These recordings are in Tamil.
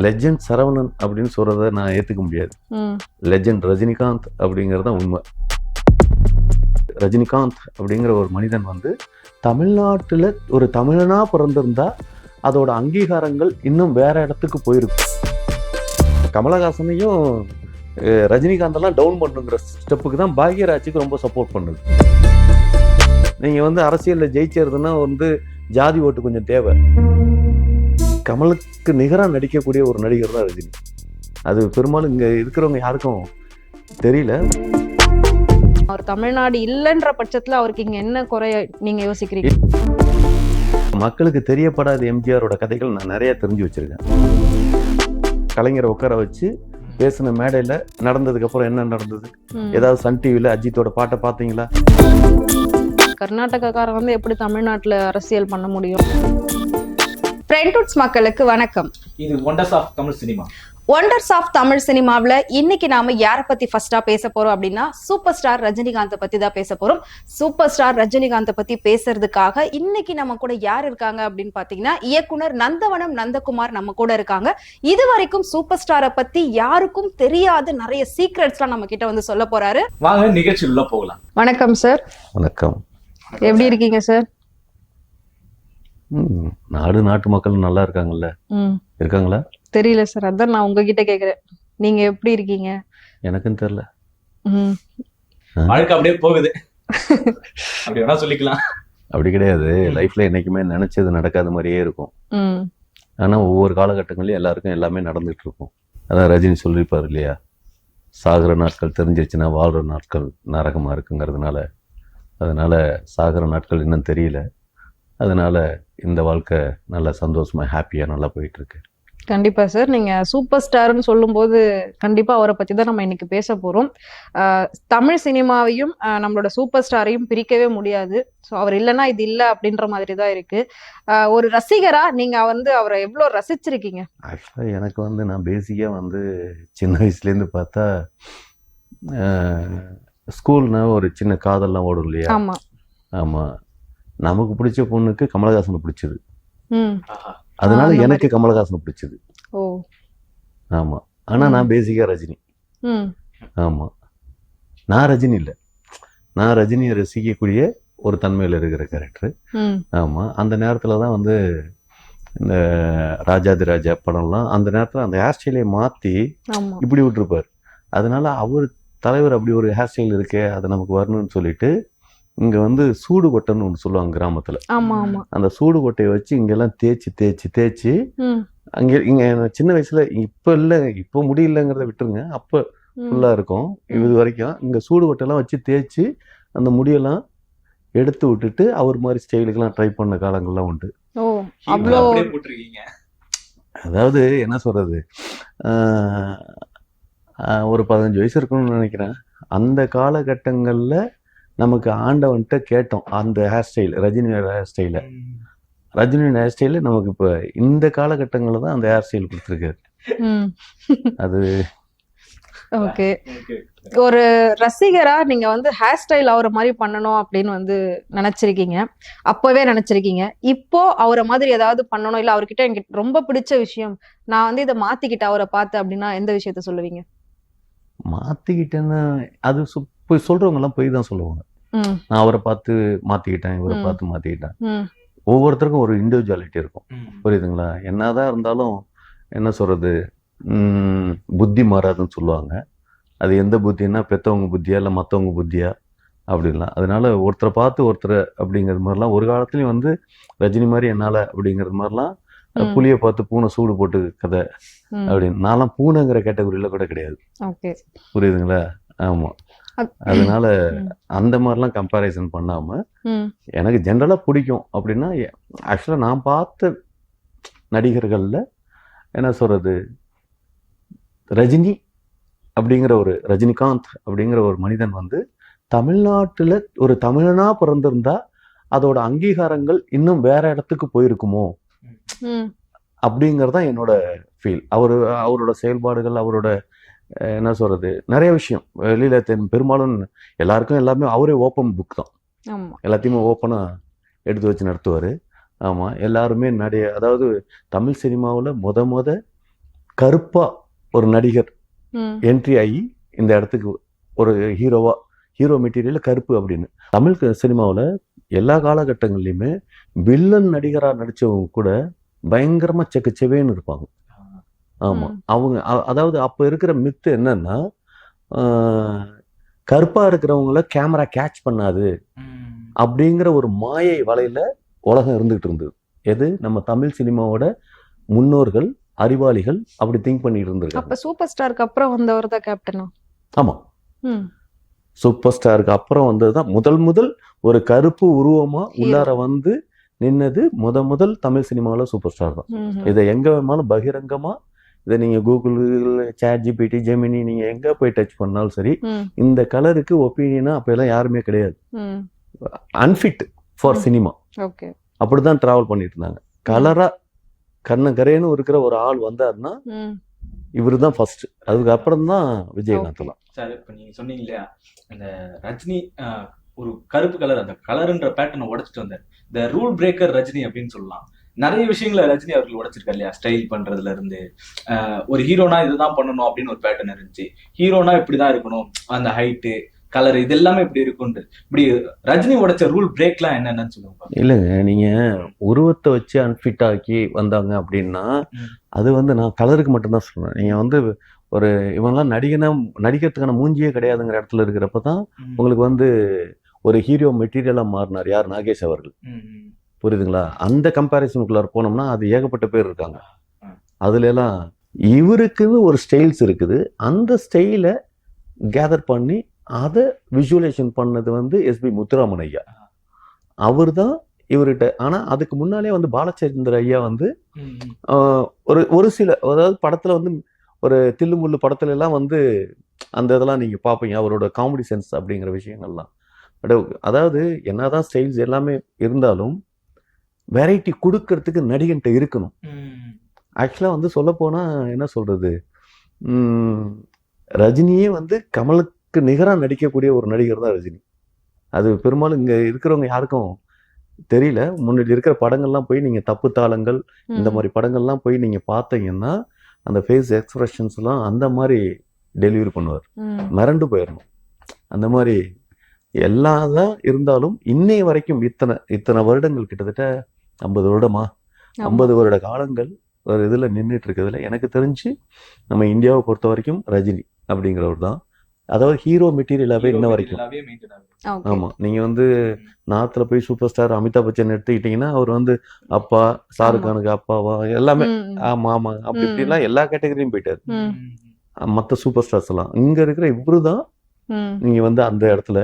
லெஜெண்ட் சரவணன் அப்படின்னு சொல்றத நான் ஏத்துக்க முடியாது. லெஜெண்ட் ரஜினிகாந்த் அப்படிங்கிறது தான் உண்மை. ரஜினிகாந்த் அப்படிங்கிற ஒரு மனிதன் வந்து தமிழ்நாட்டில் ஒரு தமிழனா பிறந்திருந்தா அதோட அங்கீகாரங்கள் இன்னும் வேற இடத்துக்கு போயிருக்கும். கமலஹாசனையும் ரஜினிகாந்தெல்லாம் டவுன் பண்ணுங்கிற ஸ்டெப்புக்கு தான் பாக்யராஜுக்கு ரொம்ப சப்போர்ட் பண்ணுது. நீங்கள் வந்து அரசியலில் ஜெயிச்சதுன்னா வந்து ஜாதி ஓட்டு கொஞ்சம் தேவை. கமலுக்கு நிகராக நடிக்கக்கூடிய ஒரு நடிகர் தான் ரஜினி. அது பெரும்பாலும் இங்கே இருக்கிறவங்க யாருக்கும் தெரியல. அவர் தமிழ்நாடு இல்லைன்ற பட்சத்தில் அவருக்கு இங்கே என்ன குறைய நீங்கள் யோசிக்கிறீங்க? மக்களுக்கு தெரியப்படாத எம்ஜிஆரோட கதைகள் நான் நிறைய தெரிஞ்சு வச்சிருக்கேன். கலைஞரை உட்கார வச்சு பேசின மேடையில் நடந்ததுக்கு அப்புறம் என்ன நடந்தது, ஏதாவது சன் டிவியில் அஜித்தோட பாட்டை பார்த்தீங்களா? கர்நாடகாக்காரன் வந்து எப்படி தமிழ்நாட்டில் அரசியல் பண்ண முடியும்? ஃப்ரெண்ட்வுட்ஸ் மக்களுக்கு வணக்கம். இது wonders of Tamil cinema. Wonders of Tamil சினிமாவில் இன்னைக்கு நாம யாரை பத்தி ஃபர்ஸ்டா பேச போறோம் அப்படின்னா சூப்பர் ஸ்டார் ரஜினிகாந்தை பத்தி தான் பேச போறோம். சூப்பர் ஸ்டார் ரஜினிகாந்தை பத்தி பேசுறதுக்காக இன்னைக்கு நம்ம கூட யார் இருக்காங்க அப்படின்னு பாத்தீங்கன்னா இயக்குனர் நந்தவனம் நந்தகுமார் நம்ம கூட இருக்காங்க. இது வரைக்கும் சூப்பர் ஸ்டாரை பத்தி யாருக்கும் தெரியாத நிறைய சீக்ரெட்ஸ்லாம் நம்ம கிட்ட வந்து சொல்ல போறாரு. வாங்க நிகழ்ச்சி உள்ள போகலாம். வணக்கம் சார். வணக்கம். எப்படி இருக்கீங்க சார்? நாட்டு மக்கள் நல்லா இருக்காங்கல்ல? இருக்காங்களா தெரியல சார், அதான் நான் உங்ககிட்ட கேக்குறேன். நீங்க எப்படி இருக்கீங்க? எனக்கும் தெரியல. வாழ்க்கை அப்படியே போகுது, அப்படி வேணா சொல்லிக்கலாம். அப்படி கிடையாது. லைஃப்ல என்னைக்குமே நினைச்சது நடக்காத மாதிரியே இருக்கும். ஆனா ஒவ்வொரு காலகட்டங்களையும் எல்லாருக்கும் எல்லாமே நடந்துட்டு இருக்கும். அதான் ரஜினி சொல்லியிருப்பாரு இல்லையா, சாகிற நாட்கள் தெரிஞ்சிருச்சுன்னா வாழ்ற நாட்கள் நரகமா இருக்குங்கிறதுனால. அதனால சாகிற நாட்கள் இன்னும் தெரியல. அதனால இந்த வாழ்க்கை நல்லா சந்தோஷமா ஹாப்பியா நல்லா போயிட்டு இருக்கு. கண்டிப்பா சார். நீங்க சூப்பர் ஸ்டார்னு சொல்லும் போது கண்டிப்பா அவரை பத்தி தான் நம்ம இன்னைக்கு பேச போறோம். தமிழ் சினிமாவையும் நம்மளோட சூப்பர் ஸ்டாரையும் பிரிக்கவே முடியாது. ஸோ அவர் இல்லைன்னா இது இல்லை அப்படின்ற மாதிரி தான் இருக்கு. ஒரு ரசிகரா நீங்க வந்து அவரை எவ்வளவு ரசிச்சிருக்கீங்க? ஆக்சுவலா எனக்கு வந்து நான் பேசிக்கா வந்து சின்ன வயசுலேருந்து பார்த்தா ஸ்கூல்னா ஒரு சின்ன காதல்லாம் ஓடும் இல்லையா? ஆமா ஆமா. நமக்கு பிடிச்ச பொண்ணுக்கு கமலஹாசனை பிடிச்சது. அதனால அந்த எனக்கு கமலஹாசனை பிடிச்சது. ஓ ஆமா. ஆனா நான் பேசிக்கா ரஜினி. ஆமா. நான் ரஜினி இல்லை, நான் ரஜினியை ரசிக்கக்கூடிய ஒரு தன்மையில் இருக்கிற கேரக்டர். ஆமா. அந்த நேரத்துல தான் வந்து இந்த ராஜாதி ராஜா படம்லாம் அந்த நேரத்துல அந்த ஹேர் ஸ்டைலை மாத்தி இப்படி விட்டுருப்பார். அதனால அவர் தலைவர் அப்படி ஒரு ஹேர் ஸ்டைல் இருக்கே, அது நமக்கு வரணும்னு சொல்லிட்டு இங்க வந்து சூடு கொட்டைன்னு ஒன்று சொல்லுவாங்க கிராமத்துல. அந்த சூடு கொட்டையை வச்சு இங்கெல்லாம் தேய்ச்சி தேய்ச்சி தேய்ச்சி அங்கே இங்க சின்ன வயசுல இப்ப இல்லை, இப்போ முடியலங்கிறத விட்டுருங்க, அப்ப ஃபுல்லா இருக்கும். இது வரைக்கும் இங்க சூடு கொட்டையெல்லாம் வச்சு தேய்ச்சி அந்த முடியெல்லாம் எடுத்து விட்டுட்டு அவர் மாதிரி ஸ்டைலுக்கெல்லாம் ட்ரை பண்ண காலங்கள்லாம் உண்டு. அதாவது என்ன சொல்றது, ஒரு 15 வயசு இருக்கணும்னு நினைக்கிறேன். அந்த காலகட்டங்கள்ல நமக்கு ஆண்டவன்கிட்ட கேட்டோம் அந்த ஹேர் ஸ்டைல், ரஜினியோட ஹேர் ஸ்டைல. ரஜினியோட ஹேர் ஸ்டைல நமக்கு இப்ப இந்த காலகட்டங்கள்ல தான் அந்த ஹேர் ஸ்டைல் கொடுத்துருக்காரு. அது ஓகே. ஒரு ரசிகரா நீங்க வந்து ஹேர் ஸ்டைல் அவரை மாதிரி பண்ணணும் அப்படின்னு வந்து நினைச்சிருக்கீங்க, அப்பவே நினைச்சிருக்கீங்க. இப்போ அவரை மாதிரி ஏதாவது பண்ணணும், இல்ல அவர்கிட்ட எனக்கு ரொம்ப பிடிச்ச விஷயம் நான் வந்து இதை மாத்திக்கிட்டேன் அவரை பார்த்து அப்படின்னா எந்த விஷயத்த சொல்லுவீங்க? மாத்திக்கிட்டேன்னா அது போய் சொல்றவங்க எல்லாம் போய் தான் சொல்லுவாங்க. நான் அவரை பார்த்து மாத்திக்கிட்டேன், இவரை பார்த்து மாத்திக்கிட்டேன். ஒவ்வொருத்தருக்கும் ஒரு இண்டிவிஜுவாலிட்டி இருக்கும், புரியுதுங்களா? என்னதான் இருந்தாலும் என்ன சொல்றது, புத்தி மாறாதுன்னு சொல்லுவாங்க. அது எந்த புத்தின்னா பெத்தவங்க புத்தியா இல்லை மற்றவங்க புத்தியா அப்படின்லாம். அதனால ஒருத்தரை பார்த்து ஒருத்தரை அப்படிங்கிறது மாதிரிலாம் ஒரு காலத்துலயும் வந்து ரஜினி மாதிரி என்னால அப்படிங்கிறது மாதிரிலாம் புளியை பார்த்து பூனை சூடு போட்டு கதை அப்படின்னு. நான்லாம் பூனைங்கிற கேட்டகரியில கூட கிடையாது, புரியுதுங்களா? ஆமா. அதனால அந்த மாதிரிலாம் கம்பேரிசன் பண்ணாம எனக்கு ஜென்ரலா பிடிக்கும் அப்படின்னா, ஆக்சுவலா நான் பார்த்த நடிகர்கள்ல என்ன சொல்றது, ரஜினி அப்படிங்கிற ஒரு ரஜினிகாந்த் அப்படிங்கிற ஒரு மனிதன் வந்து தமிழ்நாட்டுல ஒரு தமிழனா பிறந்திருந்தா அதோட அங்கீகாரங்கள் இன்னும் வேற இடத்துக்கு போயிருக்குமோ அப்படிங்கறதான் என்னோட ஃபீல். அவரோட செயல்பாடுகள், அவரோட என்ன சொல்றது, நிறைய விஷயம் வெளியில பெரும்பாலும் எல்லாருக்கும் எல்லாமே அவரே ஓப்பன் புக் தான். எல்லாத்தையுமே ஓப்பனா எடுத்து வச்சு நடத்துவாரு. ஆமா. எல்லாருமே அதாவது தமிழ் சினிமாவில் முத கருப்பா ஒரு நடிகர் ம். என்ட்ரி ஆகி இந்த இடத்துக்கு ஒரு ஹீரோ மெட்டீரியல் கருப்பு அப்படின்னு. தமிழ் சினிமாவில் எல்லா காலகட்டங்கள்லையுமே வில்லன் நடிகராக நடிச்சவங்க கூட பயங்கரமா செக்கச்செவேன்னு இருப்பாங்க. ஆமா, அவங்க அதாவது அப்ப இருக்கிற மித்து என்னன்னா, கருப்பா இருக்கிறவங்கள கேமரா கேட்ச் பண்ணாது அப்படிங்கிற ஒரு மாயை வலையில உலகம் இருந்துகிட்டு இருந்தது. எது நம்ம தமிழ் சினிமாவோட முன்னோர்கள் அறிவாளிகள் அப்படி திங்க் பண்ணிட்டு இருந்திருக்காங்க. அப்ப சூப்பர் ஸ்டாருக்கு அப்புறம் வந்தவர் தான் கேப்டனா? ஆமா, ம். சூப்பர் ஸ்டாருக்கு அப்புறம் வந்ததுதான் முதல் ஒரு கருப்பு உருவமா உள்ளார வந்து நின்னது முதல் தமிழ் சினிமாவில் சூப்பர் ஸ்டார் தான். இதை எங்க வேணாலும் பகிரங்கமா இதை நீங்க கூகுள், ChatGPT, ஜெமினி நீங்க எங்க போய் டச் பண்ணாலும் சரி, இந்த கலருக்கு ஒப்பீனியனா அப்ப எல்லாம் யாருமே கிடையாது. அன்ஃபிட் ஃபார் சினிமா அப்படிதான் டிராவல் பண்ணிட்டு இருந்தாங்க. கலரா கண்ணகரேன்னு இருக்கிற ஒரு ஆள் வந்தாருன்னா இவரு தான் ஃபர்ஸ்ட். அதுக்கு அப்புறம் தான் விஜயகாந்த் எல்லாம். சார் இப்ப நீங்க சொன்னீங்க இல்லையா, அந்த ரஜினி ஒரு கருப்பு கலர், அந்த கலர்ன்ற பேட்டர்னை உடைச்சிட்டு வந்தார். இந்த ரூல் பிரேக்கர் ரஜினி அப்படின்னு சொல்லலாம். நிறைய விஷயங்களை ரஜினி அவர்கள் உடைச்சிருக்காரு இல்லையா? ஸ்டைல் பண்றதுல இருந்து ஒரு ஹீரோனா இதுதான் பண்ணணும் அப்படின்னு ஒரு பேட்டர்ன் இருந்துச்சு. ஹீரோனா இப்படிதான் இருக்கணும், அந்த ஹைட்டு கலர் இது எல்லாமே இப்படி இருக்கும். இப்படி ரஜினி உடைச்ச ரூல் பிரேக்லாம் என்னன்னு சொல்லுவாங்க. இல்லைங்க, நீங்க உருவத்தை வச்சு அன்ஃபிட் ஆக்கி வந்தாங்க அப்படின்னா அது வந்து நான் கலருக்கு மட்டும்தான் சொல்றேன். நீங்க ஒரு இவங்கெல்லாம் நடிக்கிறதுக்கான மூஞ்சியே கிடையாதுங்கிற இடத்துல இருக்கிறப்பதான் உங்களுக்கு ஒரு ஹீரோ மெட்டீரியலா மாறினார் யார்? நாகேஷ் அவர்கள். புரியுதுங்களா? அந்த கம்பேரிசனுக்குள்ளார போனோம்னா அது ஏகப்பட்ட பேர் இருக்காங்க. அதுல எல்லாம் இவருக்குன்னு ஒரு ஸ்டைல்ஸ் இருக்குது. அந்த ஸ்டைலை கேதர் பண்ணி அதை விஷுவலைசேஷன் பண்ணது எஸ்பி முத்துராமன் ஐயா. அவர் தான் இவர்கிட்ட. ஆனா அதுக்கு முன்னாலே பாலச்சந்திர ஐயா ஒரு சில, அதாவது படத்துல ஒரு தில்லுமுள்ளு படத்துல எல்லாம் அந்த இதெல்லாம் நீங்க பாப்பீங்க, அவரோட காமெடி சென்ஸ் அப்படிங்கிற விஷயங்கள்லாம். அதாவது என்னதான் ஸ்டைல்ஸ் எல்லாமே இருந்தாலும் வெரைட்டி கொடுக்கறதுக்கு நடிகன்ட்ட இருக்கணும். ஆக்சுவலா சொல்ல போனா என்ன சொல்றது, ரஜினியே கமலுக்கு நிகரா நடிக்கக்கூடிய ஒரு நடிகர் தான் ரஜினி. அது பெரும்பாலும் இங்க இருக்கிறவங்க யாருக்கும் தெரியல. முன்னாடி இருக்கிற படங்கள்லாம் போய் நீங்க தப்பு தாளங்கள் இந்த மாதிரி படங்கள்லாம் போய் நீங்க பார்த்தீங்கன்னா அந்த ஃபேஸ் எக்ஸ்பிரஷன்ஸ் எல்லாம் அந்த மாதிரி டெலிவரி பண்ணுவார். மிரண்டு போயிடணும். அந்த மாதிரி எல்லாம் தான் இருந்தாலும் இன்னைய வரைக்கும் இத்தனை வருடங்கள், கிட்டத்தட்ட 50 வருடமா 50 வருட காலங்கள் ஒரு இதுல நின்றுட்டு இருக்கிறதுல எனக்கு தெரிஞ்சு நம்ம இந்தியாவை பொறுத்த வரைக்கும் ரஜினி அப்படிங்கிறவர் தான். அதாவது ஹீரோ மெட்டீரியலாவே இன்ன வரைக்கும். ஆமா, நீங்க நார்த்ல போய் சூப்பர் ஸ்டார் அமிதாப் பச்சன் எடுத்துக்கிட்டீங்கன்னா அவர் அப்பா, ஷாருக் கானுக்கு அப்பாவா எல்லாமே. ஆமா ஆமா, அப்படி இப்படி எல்லாம் எல்லா கேட்டகரியும் போயிட்டாரு. மத்த சூப்பர் ஸ்டார்ஸ் எல்லாம் இங்க இருக்கிற இவருதான் நீங்க அந்த இடத்துல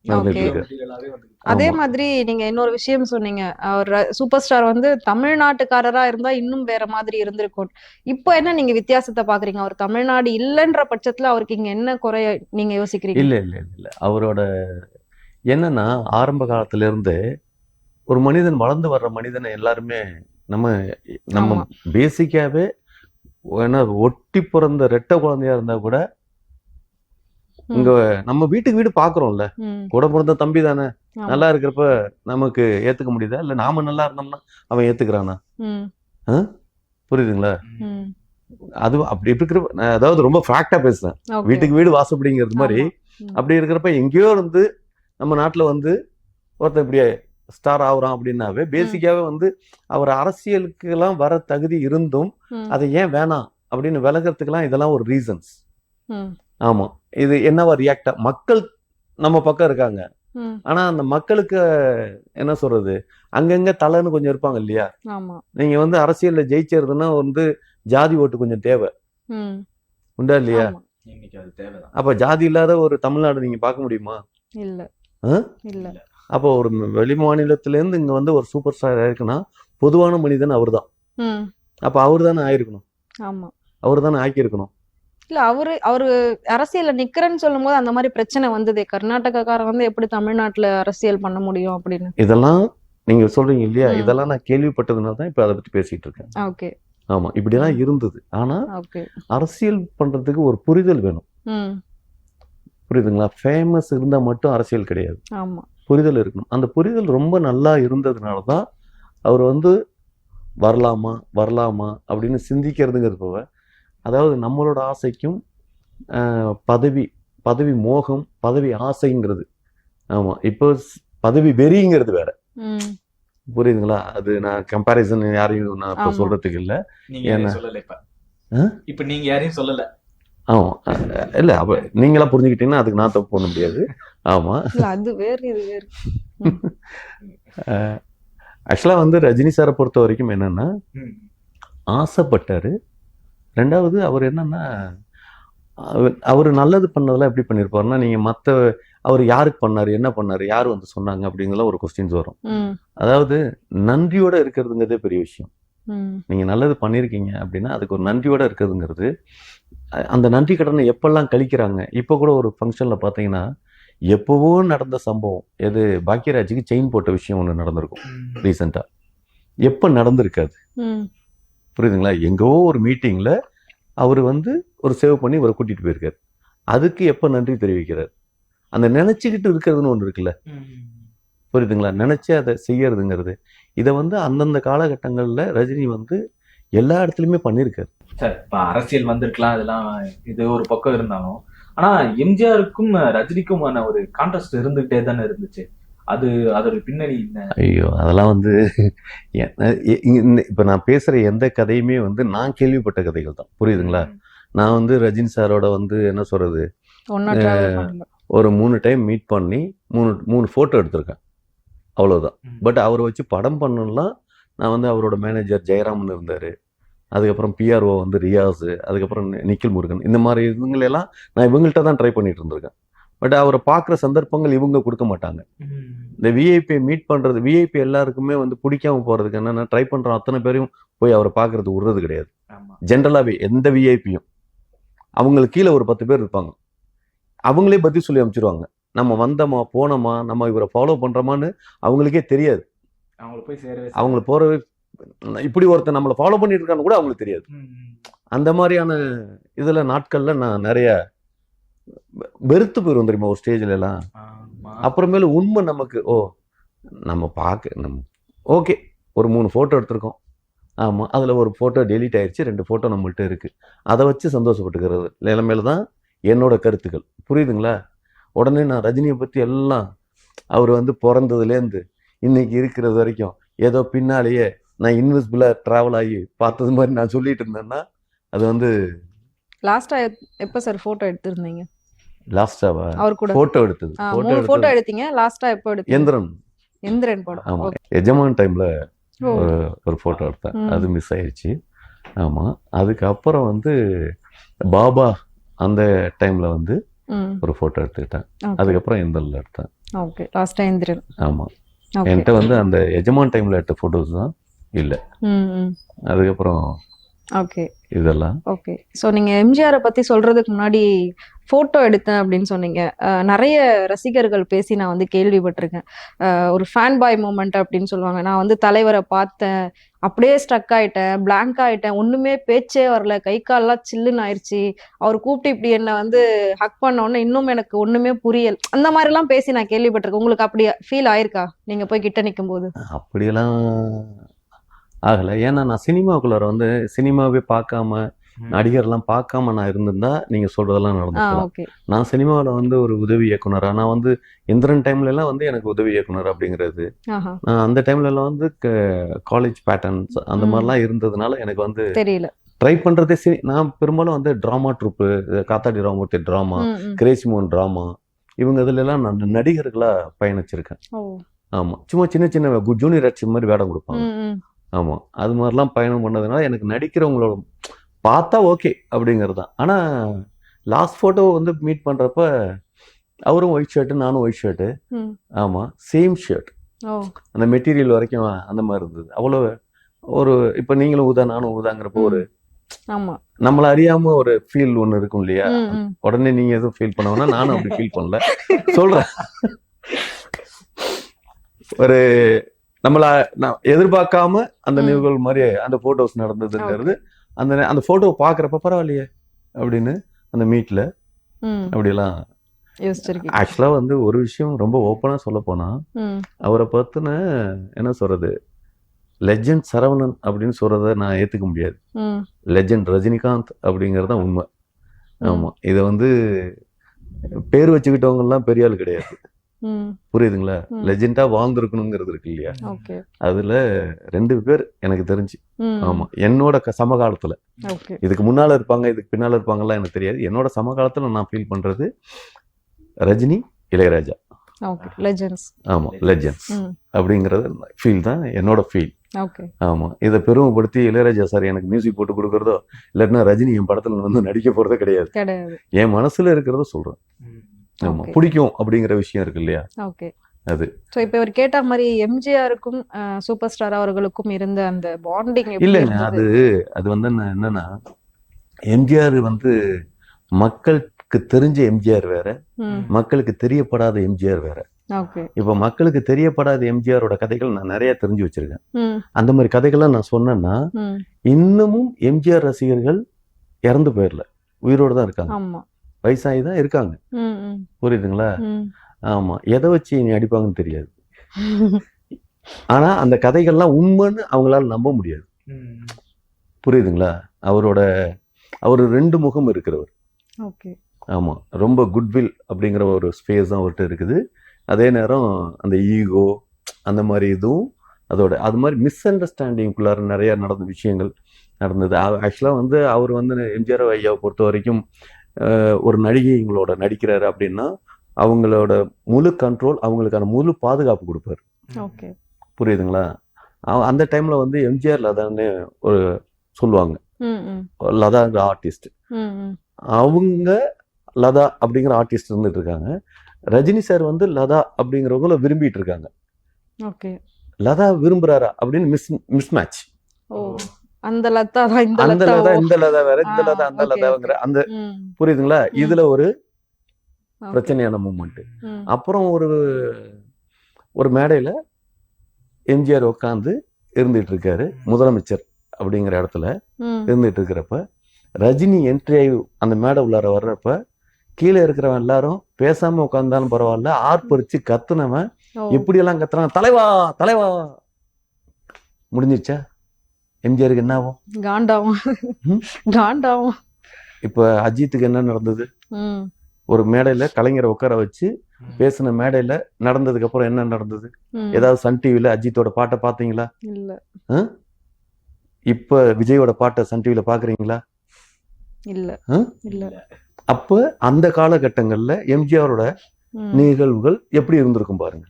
நடந்துட்டு இருக்கு. அதே மாதிரி நீங்க இன்னொரு விஷயம் சொன்னீங்க, அவர் சூப்பர் ஸ்டார் தமிழ்நாட்டுக்காரரா இருந்தா இன்னும் வேற மாதிரி இருந்திருக்கும். இப்போ என்ன நீங்க வித்தியாசத்தை பாக்குறீங்க? அவர் தமிழ்நாடு இல்லைன்ற பட்சத்துல அவருக்கு இங்க என்ன குறைய நீங்க யோசிக்கிறீங்க? இல்ல அவரோட என்னன்னா, ஆரம்ப காலத்துல இருந்து ஒரு மனிதன் வளர்ந்து வர்ற மனிதனை எல்லாருமே நம்ம பேசிக்காவே ஒட்டி பிறந்த ரெட்டை குழந்தையா இருந்தா கூட இங்க நம்ம வீட்டுக்கு வீடு பாக்குறோம்ல, கூட பிறந்த தம்பி தானே, நல்லா இருக்கிறப்ப நமக்கு ஏத்துக்க முடியுதா? இல்ல நாம நல்லா இருந்தோம்னா அவன் ஏத்துக்கிறானா? புரியுதுங்களா? அது அப்படி இருக்கிற, அதாவது ரொம்ப ஃபேக்டா பேசுறேன். வீட்டுக்கு வீடு வாசப்படிங்கிறது மாதிரி அப்படி இருக்கிறப்ப எங்கேயோ நம்ம நாட்டுல ஒருத்தர் இப்படி ஸ்டார் ஆகுறான் அப்படின்னாவே பேசிக்காவே அவர் அரசியலுக்கு எல்லாம் வர தகுதி இருந்தும் அதை ஏன் வேணாம் அப்படின்னு விலகிறதுக்கெல்லாம் இதெல்லாம் ஒரு ரீசன்ஸ். ஆமா, இது என்னவா ரியாக்டா மக்கள் நம்ம பக்கம் இருக்காங்க. ஆனா அந்த மக்களுக்கு என்ன சொல்றது, அங்கங்க தலைன்னு கொஞ்சம் இருப்பாங்க இல்லையா? நீங்க அரசியல்ல ஜெயிச்சதுன்னா ஜாதி ஓட்டு கொஞ்சம் தேவை உண்டா இல்லையா? அப்ப ஜாதி இல்லாத ஒரு தமிழ்நாடு நீங்க பார்க்க முடியுமா? இல்ல. அப்போ ஒரு வெளி மாநிலத்தில இருந்து இங்க ஒரு சூப்பர் ஸ்டார் ஆயிருக்குன்னா பொதுவான மனிதன் அவர் தான். அப்ப அவரு தானே ஆயிருக்கணும். அவரு தானே ஆக்கி இருக்கணும். இல்ல அவரு அரசியல்ல நிக்கிறேன்னு சொல்லும் போது அந்த மாதிரி பிரச்சனை வந்ததே. கர்நாடகாக்காரன் எப்படி தமிழ்நாட்டுல அரசியல் பண்ண முடியும் அப்படின்னு இதெல்லாம் நீங்க சொல்றீங்க இல்லையா? இதெல்லாம் நான் கேள்விப்பட்டதுனால தான் இப்ப அதை பத்தி பேசிட்டு இருக்கேன். ஓகே, ஆமா, இப்படிதான் இருந்தது. ஆனா அரசியல் பண்றதுக்கு ஒரு புரிதல் வேணும். புரியுதுங்களா? ஃபேமஸ் இருந்தா மட்டும் அரசியல் கிடையாது. புரிதல் இருக்கணும். அந்த புரிதல் ரொம்ப நல்லா இருந்ததுனாலதான் அவர் வரலாமா அப்படின்னு சிந்திக்கிறதுங்கிறது போக அதாவது நம்மளோட ஆசைக்கும் பதவி பதவி மோகம், பதவி ஆசைங்கிறது. ஆமா, இப்போ பதவி வெறிங்கிறது வேற. புரியுதுங்களா? அது நான் கம்பேரிசன் யாரையும் நான் இப்ப சொல்றதுக்கு இல்ல. நீங்க யாரையும் சொல்லல இப்ப நீங்க யாரையும் சொல்லல. ஆமா, இல்ல அப்ப நீங்களா புரிஞ்சுக்கிட்டீங்கன்னா அதுக்கு நான் தப்பு பண்ண முடியாது. ஆமா, அது வேறு இது வேறு. ஆக்சுவலா வந்து ரஜினி சாரை பொறுத்த வரைக்கும் என்னன்னா, ஆசைப்பட்டாரு. ரெண்டாவது அவர் என்னன்னா, அவர் நல்லது பண்ணதெல்லாம் எப்படி பண்ணிருப்பாருன்னா, நீங்க அவர் யாருக்கு பண்ணாரு, என்ன பண்ணாரு, யார் வந்து சொன்னாங்க அப்படிங்கலாம் ஒரு கொஸ்டின்ஸ் வரும். அதாவது நன்றியோட இருக்கிறதுங்கிறதே பெரிய விஷயம். நீங்க நல்லது பண்ணிருக்கீங்க அப்படின்னா அதுக்கு ஒரு நன்றியோட இருக்கிறதுங்கிறது, அந்த நன்றி கடனை எப்பெல்லாம் கழிக்கிறாங்க. இப்ப கூட ஒரு ஃபங்க்ஷன்ல பாத்தீங்கன்னா, எப்பவோ நடந்த சம்பவம், எது பாக்கியராஜுக்கு செயின் போட்ட விஷயம் ஒண்ணு நடந்திருக்கும் ரீசெண்டா. எப்ப நடந்திருக்காது, புரியுதுங்களா? எங்கோ ஒரு மீட்டிங்ல அவர் வந்து ஒரு சேவ் பண்ணி இவரை கூட்டிட்டு போயிருக்காரு. அதுக்கு எப்ப நன்றி தெரிவிக்கிறார்? அந்த நினைச்சுக்கிட்டு இருக்கிறதுன்னு ஒண்ணு இருக்குல்ல, புரியுதுங்களா? நினைச்சு அதை செய்யறதுங்கிறது. இதை வந்து அந்தந்த காலகட்டங்கள்ல ரஜினி வந்து எல்லா இடத்துலயுமே பண்ணிருக்காரு. சார், இப்ப அரசியல் வந்திருக்கலாம், இதெல்லாம் இது ஒரு பக்கம் இருந்தாலும், ஆனா எம்ஜிஆருக்கும் ரஜினிக்குமான ஒரு கான்ட்ராஸ்ட் இருந்துகிட்டே தானே இருந்துச்சு. அதோட பின்னணி என்ன? ஐயோ, அதெல்லாம் வந்து இப்ப நான் பேசுற எந்த கதையுமே வந்து நான் கேள்விப்பட்ட கதைகள் தான், புரியுதுங்களா? நான் வந்து ரஜினி சாரோட வந்து என்ன சொல்றது, ஒரு 3 டைம் மீட் பண்ணி 3 போட்டோ எடுத்திருக்கேன், அவ்வளவுதான். பட் அவரை வச்சு படம் பண்ணலாம். நான் வந்து அவரோட மேனேஜர் ஜெயராமன் இருந்தாரு, அதுக்கப்புறம் பிஆர்ஓ வந்து ரியாஸ், அதுக்கப்புறம் நிக்கில் முருகன், இந்த மாதிரி இவங்களெல்லாம் நான் இவங்கள்ட்ட தான் ட்ரை பண்ணிட்டு இருந்திருக்கேன். பட் அவரை பார்க்குற சந்தர்ப்பங்கள் இவங்க கொடுக்க மாட்டாங்க. இந்த விஐபி மீட் பண்றது, விஐபி எல்லாருக்குமே வந்து பிடிக்காம போறதுக்கு என்னன்னா, ட்ரை பண்ற அத்தனை பேரையும் போய் அவரை பார்க்கறது விடுறது கிடையாது. ஜென்ரலாவே எந்த விஐபியும் அவங்களுக்கு கீழே ஒரு 10 பேர் இருப்பாங்க, அவங்களே பத்தி சொல்லி அமைச்சிருவாங்க. நம்ம வந்தோமா போனோமா, நம்ம இவரை ஃபாலோ பண்றோமான்னு அவங்களுக்கே தெரியாது. அவங்களை போறவே இப்படி ஒருத்தர் நம்மளை ஃபாலோ பண்ணிட்டு இருக்கான்னு கூட அவங்களுக்கு தெரியாது. அந்த மாதிரியான இதுல நாட்கள்ல நான் நிறைய வெறுத்து போயிரும் தெரியுமா, ஒரு ஸ்டேஜ்ல எல்லாம். அப்புறமேல உண்மை நமக்கு, நம்ம ஓகே ஒரு 3 போட்டோ எடுத்திருக்கோம், ஆமா, அதுல ஒரு போட்டோ டெலீட் ஆயிடுச்சு, 2 போட்டோ நம்மள்ட்ட இருக்கு, அதை வச்சு சந்தோஷப்பட்டுக்கிறது நிலைமையிலதான் என்னோட கருத்துக்கள், புரியுதுங்களா? உடனே நான் ரஜினியை பத்தி எல்லாம் அவர் வந்து பிறந்ததுலேருந்து இன்னைக்கு இருக்கிறது வரைக்கும் ஏதோ பின்னாலேயே நான் இன்விசிபிளா டிராவல் ஆகி பார்த்தது மாதிரி நான் சொல்லிட்டு இருந்தேன்னா, அது வந்து லாஸ்டா எப்ப சார் போட்டோ எடுத்திருந்தீங்க? லாஸ்டாவா அவர் கூட போட்டோ எடுத்தது? போட்டோ எடுத்தீங்க. லாஸ்டா எப்போ எடுத்தீங்க? எந்திரன் படம். ஆமா, எஜமான் டைம்ல ஒரு போட்டோ எடுத்தேன், அது மிஸ் ஆயிடுச்சு. ஆமா, அதுக்கப்புறம் வந்து பாபா அந்த டைம்ல வந்து ஒரு போட்டோ எடுத்துக்கிட்டேன். அதுக்கப்புறம் எந்திரன்ல எடுத்தேன். ஓகே, லாஸ்டா எந்திரன். ஆமா, என்கிட்ட வந்து அந்த எஜமான் டைம்ல எடுத்த போட்டோஸ் தான் இல்ல. அதுக்கப்புறம் ஓகே இதெல்லாம் ஓகே. ஸோ நீங்க எம்ஜிஆரை பத்தி சொல்றதுக்கு முன்னாடி போட்டோ எடுத்தேன் அப்படின்னு சொன்னீங்க. நிறைய ரசிகர்கள் பேசி நான் வந்து கேள்விப்பட்டிருக்கேன். ஒரு ஃபேன் பாய் மூமெண்ட் அப்படின்னு சொல்லுவாங்க. நான் வந்து தலைவரை பார்த்தேன், அப்படியே ஸ்ட்ரக் ஆயிட்டேன், பிளாங்க் ஆயிட்டேன், ஒண்ணுமே பேச்சே வரல, கை கால்லாம் சில்லுன்னு ஆயிடுச்சு, அவர் கூப்பிட்டு இப்படி என்னை வந்து ஹக் பண்ண உடனே இன்னும் எனக்கு ஒண்ணுமே புரியல, அந்த மாதிரி எல்லாம் பேசி நான் கேள்விப்பட்டிருக்கேன். உங்களுக்கு அப்படி ஃபீல் ஆயிருக்கா நீங்க போய் கிட்ட நிற்கும் போது? அப்படியெல்லாம் ஆகலை. ஏன்னா நான் சினிமாக்குள்ளார வந்து சினிமாவே பார்க்காம நடிகர்லாம் பார்க்காம நான் இருந்திருந்தா நீங்க சொல்றதெல்லாம் நடந்துக்கலாம். நான் சினிமாவில் வந்து ஒரு உதவி இயக்குனரா, நான் வந்து எந்திரன் டைம்ல எல்லாம் வந்து எனக்கு உதவி இயக்குனர் அப்படிங்கிறது, நான் அந்த டைம்ல எல்லாம் வந்து காலேஜ் பேட்டர்ன்ஸ் அந்த மாதிரிலாம் இருந்ததுனால எனக்கு வந்து தெரியல ட்ரை பண்றதே. நான் பெரும்பாலும் வந்து டிராமா ட்ரூப்பு, காத்தாடி ராமூர்த்தி டிராமா, கிரேசிமோன் டிராமா, இவங்க இதுல எல்லாம் நான் நடிகர்களா பயணிச்சிருக்கேன். ஆமா, சும்மா சின்ன சின்ன ஜூனியர் ஆர்டிஸ்ட் மாதிரி வேடம் கொடுப்பாங்க. ஆமா, அது மாதிரிலாம் பயணம் பண்ணதுனால எனக்கு நடிக்கிறவங்களோட பார்த்தா ஓகே அப்படிங்கிறது தான். ஆனா லாஸ்ட் போட்டோ வந்து மீட் பண்றப்ப அவரும் ஒயிட் ஷர்ட், நானும் ஒயிட் ஷர்ட். ஆமா, சேம் ஷர்ட், அந்த மெட்டீரியல் வரைக்கும் அந்த மாதிரி இருந்தது. அவ்வளவு ஒரு இப்ப நீங்களும் ஊதா நானும் ஊதாங்கிறப்போ ஒரு நம்மள அறியாம ஒரு ஃபீல் ஒண்ணு இருக்கும் இல்லையா? உடனே நீங்க எதுவும் ஃபீல் பண்ணவனா, நானும் அப்படி ஃபீல் பண்ணல, சொல்றேன். ஒரு நம்மள எதிர்பார்க்காம அந்த நிகழ்வுகள் மாதிரி அந்த போட்டோஸ் நடந்ததுங்கிறது, அந்த போட்டோ பாக்குறப்ப பரவாயில்லையே அப்படின்னு அந்த மீட்ல அப்படியெல்லாம். ஆக்சுவலா வந்து ஒரு விஷயம் ரொம்ப ஓப்பனா சொல்ல போனா, அவரை பத்தின என்ன சொல்றது, லெஜெண்ட் சரவணன் அப்படின்னு சொல்றத நான் ஏத்துக்க முடியாது. லெஜெண்ட் ரஜினிகாந்த் அப்படிங்கறது தான் உண்மை. ஆமா, இதை வந்து பேர் வச்சுக்கிட்டவங்க எல்லாம் பெரிய ஆள் கிடையாது. புரியுதுங்களா? லெஜெண்டா வாழ்ந்துருக்கணுங்கிறது இருக்கு இல்லையா, அதுல 2 பேர் எனக்கு தெரிஞ்சு. ஆமா, என்னோட சமகாலத்துல, இதுக்கு முன்னால இருப்பாங்க இதுக்கு பின்னால இருப்பாங்கலாம் எனக்கு தெரியாது. என்னோட சமகாலத்துல நான் ஃபீல் பண்றது ரஜினி, இளையராஜா. ஆமா, லெஜெண்ட்ஸ் அப்படிங்கறது ஃபீல் தான் என்னோட ஃபீல். ஆமா, இதை பெருமைப்படுத்தி இளையராஜா சார் எனக்கு மியூசிக் போட்டு கொடுக்கறதோ இல்லாட்டினா ரஜினி என் படத்துல வந்து நடிக்க போறதோ கிடையாது. என் மனசுல இருக்கிறத சொல்றேன். ஆமா, பிடிக்கும் அப்படிங்கிற விஷயம் இருக்கு இல்லையா, அது. இப்ப இவர் கேட்ட மாதிரி எம்ஜிஆருக்கும் சூப்பர் ஸ்டார் அவர்களுக்கும் இருந்த அந்த பாண்டிங் இல்லைங்க, அது வந்து என்னன்னா, எம்ஜிஆர் வந்து மக்களுக்கு தெரிஞ்ச எம்ஜிஆர் வேற, மக்களுக்கு தெரியப்படாத எம்ஜிஆர் வேற. இப்ப மக்களுக்கு தெரியப்படாத எம்ஜிஆரோட கதைகள் நான் நிறைய தெரிஞ்சு வச்சிருக்கேன். அந்த மாதிரி கதைகள்லாம் நான் சொன்னேன்னா இன்னமும் எம்ஜிஆர் ரசிகர்கள் இறந்து போயிடல, உயிரோடு தான் இருக்காங்க, வயசாகி தான் இருக்காங்க. புரியுதுங்களா? ஆமா, எதை வச்சு நீ அடிப்பாங்கன்னு தெரியாது. ஆனா அந்த கதைகள்லாம் உண்மைன்னு அவங்களால நம்ப முடியாது. புரியுதுங்களா? அவரு 2 முகம் இருக்கிறவர். ஆமா, ரொம்ப குட்வில் அப்படிங்கிற ஒரு ஸ்பேஸ் தான் அவர்கிட்ட இருக்குது. அதே நேரம் அந்த ஈகோ அந்த மாதிரி இதுவும் அதோட அது மாதிரி மிஸ் அண்டர்ஸ்டாண்டிங்குள்ளார நிறைய நடந்த விஷயங்கள் நடந்தது. ஆக்சுவலா வந்து அவர் வந்து எம்ஜிஆர் ஐயாவை பொறுத்த வரைக்கும் ஒரு நடிகைங்களோட நடிக்கிறாரு அப்படின்னா அவங்களோட முழு கண்ட்ரோல், அவங்களுக்கான முழு பாதுகாப்பு கொடுப்பாரு. புரியுதுங்களா? அந்த டைம்ல வந்து எம்ஜிஆர் லதான்னு ஒரு சொல்லுவாங்க, லதாங்கிற ஆர்டிஸ்ட். அவங்க லதா அப்படிங்கிற ஆர்டிஸ்ட் இருந்துட்டு இருக்காங்க. ரஜினி சார் வந்து லதா அப்படிங்கிறவங்கள விரும்பிட்டு இருக்காங்க. லதா விரும்புறாரா அப்படின்னு மிஸ் மேட்ச். அந்த லதா இந்த லதா வேற, இந்த லதா அந்த லதாங்கிற அந்த, புரியுதுங்களா? இதுல ஒரு பிரச்சனையான மூமெண்ட். அப்புறம் ஒரு மேடையில எம்ஜிஆர் உட்காந்து இருந்துட்டு இருக்காரு, முதலமைச்சர் அப்படிங்கிற இடத்துல இருந்துட்டு இருக்கிறப்ப ரஜினி என்ட்ரி ஆகி அந்த மேடை உள்ளார வர்றப்ப கீழே இருக்கிறவன் எல்லாரும் பேசாம உட்கார்ந்தாலும் பரவாயில்ல, ஆர்ப்பரிச்சு கத்துனவன் எப்படியெல்லாம் கத்துறான், தலைவா தலைவா. முடிஞ்சிருச்சா? எம்ஜிஆருக்கு என்ன ஆகும்? காண்டாவும். இப்ப அஜித்துக்கு என்ன நடந்தது? ஒரு மேடையில கலைஞரை உட்கார வச்சு பேசின மேடையில நடந்ததுக்கு அப்புறம் என்ன நடந்தது? ஏதாவது சன் டிவில அஜித்தோட பாட்டை பாத்தீங்களா? இல்ல. இப்ப விஜயோட பாட்டை சன் டிவில பாக்குறீங்களா? இல்ல. அப்ப அந்த காலகட்டங்கள்ல எம்ஜிஆரோட நிகழ்வுகள் எப்படி இருந்திருக்கும் பாருங்க.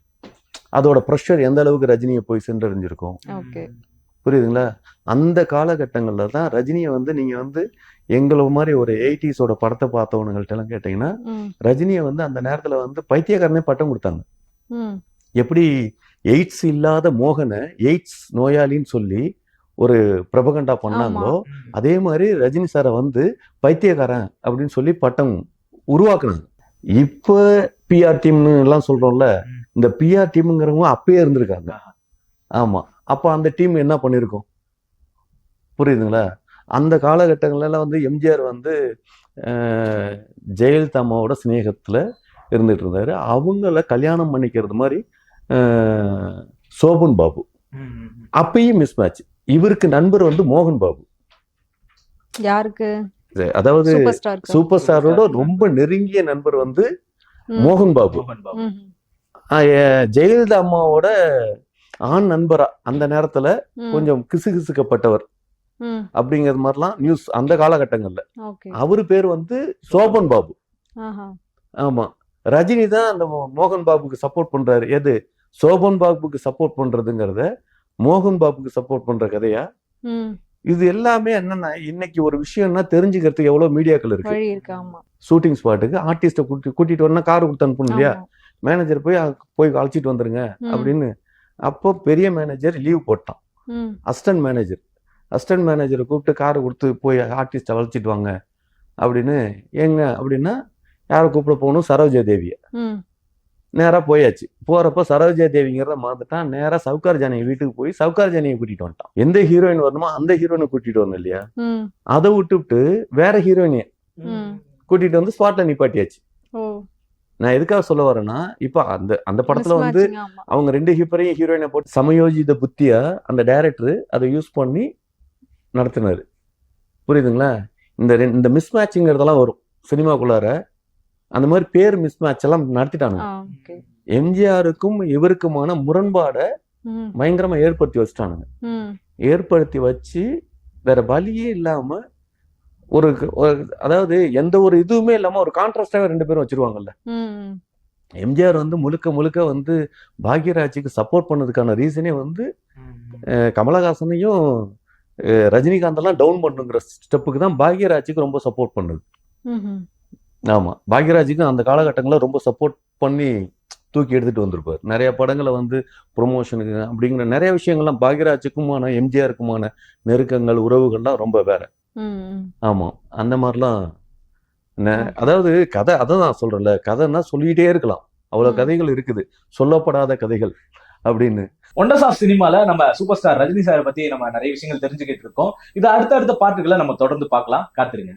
அதோட ப்ரெஷர் எந்த அளவுக்கு ரஜினியை போய் சென்றடைஞ்சிருக்கும். புரியுதுங்களா? அந்த காலகட்டங்கள்ல தான் ரஜினியை வந்து நீங்க வந்து எங்களை மாதிரி ஒரு 80s படத்தை பார்த்தவனுங்கள்ட்ட எல்லாம் கேட்டீங்கன்னா ரஜினியை வந்து அந்த நேரத்துல வந்து பைத்தியக்காரனே பட்டம் கொடுத்தாங்க. எப்படி எய்ட்ஸ் இல்லாத மோகனை எய்ட்ஸ் நோயாளின்னு சொல்லி ஒரு பிரபகண்டா பண்ணாங்களோ அதே மாதிரி ரஜினி சாரை வந்து பைத்தியக்காரன் அப்படின்னு சொல்லி பட்டம் உருவாக்குனாங்க. இப்ப பிஆர் டீம்னு எல்லாம் சொல்றோம்ல, இந்த பிஆர் டீம்ங்கிறவங்க அப்பயே இருந்திருக்காங்க. ஆமா, அப்ப அந்த டீம் என்ன பண்ணிருக்கோம்? புரியுதுங்களா? அந்த காலகட்டங்கள்ல எல்லாம் வந்து எம்ஜிஆர் வந்து ஜெயலலிதா அம்மாவோட சிநேகத்துல இருந்துட்டு இருந்தாரு. அவங்கள கல்யாணம் பண்ணிக்கிறது மாதிரி சோபன் பாபு, அப்பயும் மிஸ் மேட்ச். இவருக்கு நண்பர் வந்து மோகன் பாபு. யாருக்கு? அதாவது சூப்பர் ஸ்டாரோட ரொம்ப நெருங்கிய நண்பர் வந்து மோகன் பாபு. ஜெயலலிதா அம்மாவோட ஆண் நண்பரா அந்த நேரத்துல கொஞ்சம் கிசுகிசுக்கப்பட்டவர் அப்படிங்கிறது மாதிரிலாம் நியூஸ் அந்த காலகட்டங்கள்ல. அவரு பேர் வந்து சோபன் பாபு. ஆமா, ரஜினி தான் அந்த மோகன் பாபுக்கு சப்போர்ட் பண்றாரு. எது சோபன் பாபுக்கு சப்போர்ட் பண்றதுங்கிறத மோகன் பாபுக்கு சப்போர்ட் பண்ற கதையா? இது எல்லாமே என்னன்னா இன்னைக்கு ஒரு விஷயம்னா தெரிஞ்சுக்கிறதுக்கு எவ்வளவு மீடியாக்கள் இருக்கு. ஷூட்டிங் ஸ்பாட்டுக்கு ஆர்டிஸ்ட கூட்டிட்டு வரணும், கார் கொடுத்து அனுப்பணும் இல்லையா? மேனேஜர் போய் அழைச்சிட்டு வந்துருங்க அப்படின்னு. அப்போ பெரிய மேனேஜர் லீவ் போட்டான். அசிஸ்டன்ட் மேனேஜரை கூப்பிட்டு காரை கொடுத்து போய் ஆர்டிஸ்ட அழைச்சிட்டு வாங்க அப்படின்னு. எங்க அப்படின்னா யாரை கூப்பிட போகணும்? சரோஜா தேவிய. நேரா போயாச்சு. போறப்ப சரோஜா தேவிங்கிறத மறந்துட்டான். நேரா சவுகார் ஜானகி வீட்டுக்கு போய் சவுகார் ஜானகியை கூட்டிட்டு வந்துட்டான். எந்த ஹீரோயின் வரணுமோ அந்த ஹீரோயினை கூட்டிட்டு வரணும் இல்லையா? அதை விட்டுவிட்டு வேற ஹீரோயினிய கூட்டிட்டு வந்து ஸ்பாட்ல நிப்பாட்டியாச்சு. நான் எதுக்காக சொல்ல வரேன்னா, இப்ப அந்த அந்த படத்துல வந்து Mismatching, ஆமா. அவங்க 2 ஹீரோயினையும் ஹீரோயினை போட்டு சமயோஜித புத்தியா அந்த டைரக்டர் அதை யூஸ் பண்ணி நடத்தினாரு. புரியுதுங்களா? இந்த மிஸ்மேட்சிங்கிறதெல்லாம் வரும் சினிமாக்குள்ளார. அந்த மாதிரி பேர் மிஸ்மேட்ச் எல்லாம் நடத்திட்டானுங்க. ஓகே. எம்ஜிஆருக்கும் இவருக்குமான முரண்பாட பயங்கரமா ஏற்படுத்தி வச்சுட்டானுங்க. ஏற்படுத்தி வச்சு வேற வழியே இல்லாம அதாவது எந்த ஒரு இதுவுமே இல்லாம ஒரு கான்ட்ராஸ்டாக 2 பேரும் வச்சிருவாங்கல்ல. எம்ஜிஆர் வந்து முழுக்க முழுக்க வந்து பாக்யராஜுக்கு சப்போர்ட் பண்ணதுக்கான ரீசனே வந்து கமலஹாசனையும் ரஜினிகாந்தெல்லாம் டவுன் பண்ணுங்கிற ஸ்டெப்புக்கு தான் பாக்யராஜுக்கு ரொம்ப சப்போர்ட் பண்ணுது. ஆமா, பாக்யராஜுக்கு அந்த காலகட்டங்களில் ரொம்ப சப்போர்ட் பண்ணி தூக்கி எடுத்துட்டு வந்திருப்பார். நிறைய படங்களை வந்து ப்ரொமோஷனுக்கு அப்படிங்கிற நிறைய விஷயங்கள்லாம் பாக்யராஜுக்குமான எம்ஜிஆருக்குமான நெருக்கங்கள் உறவுகள்லாம் ரொம்ப வேற. ஆமா, அந்த மாதிரிலாம் அதாவது கதை, அதான் நான் சொல்றேன்ல, கதைன்னா சொல்லிட்டே இருக்கலாம், அவ்வளவு கதைகள் இருக்குது, சொல்லப்படாத கதைகள் அப்படின்னு. ஒண்டர்ஸ் ஆஃப் சினிமால நம்ம சூப்பர் ஸ்டார் ரஜினி சாரை பத்தி நம்ம நிறைய விஷயங்கள் தெரிஞ்சுக்கிட்டு இருக்கோம். இது அடுத்த பாட்டுகளை நம்ம தொடர்ந்து பார்க்கலாம், காத்துருங்க.